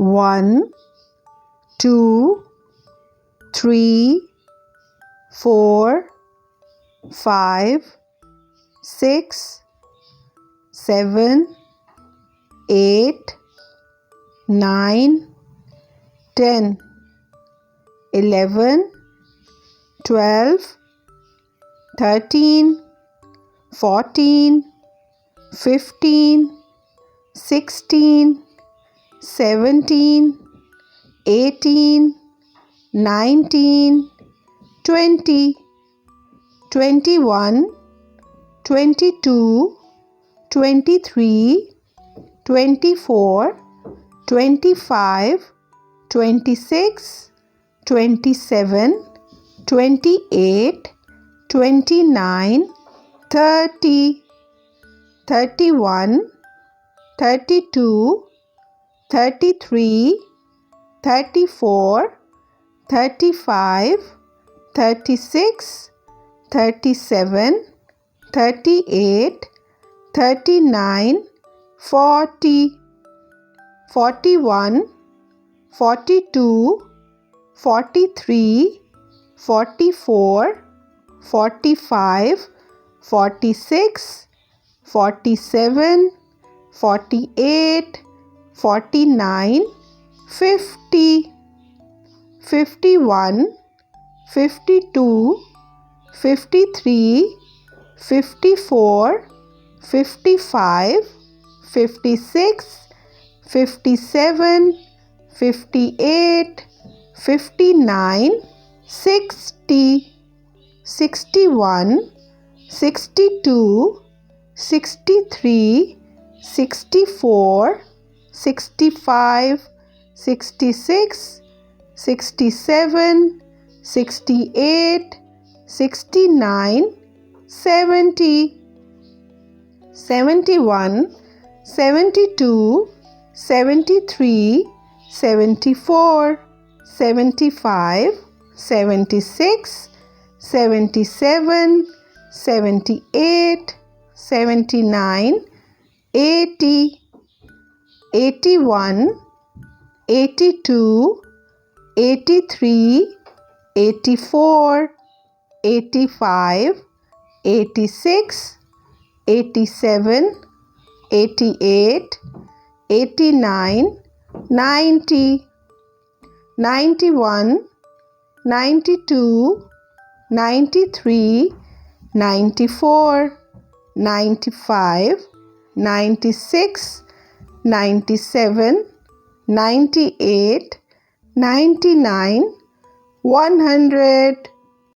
1, 2, 3, 4, 5, 6, 7, 8, 9, 10, 11, 12, 13, 14, 15, 16, 17, 18, 19, 20, 21, 22, 23, 24, 25, 26, 27, 28, 29, 30, 31, 32, 33, 34, 35, 36, 37, 38, 39, 40, 41, 42, 43, 44, 45, 46, 47, 48, 49, 50, 51, 52, 53, 54, 55, 56, 57, 58, 59, 60, 61, 62, 63, 64, 65, 66, 67, 68, 69, 70, 71, 72, 73, 74, 75, 76, 77, 78, 79, 80, 81, 82, 83, 84, 85, 86, 87, 88, 89, 90, 91, 92, 93, 94, 95, 96, 97, 98, 99, 100.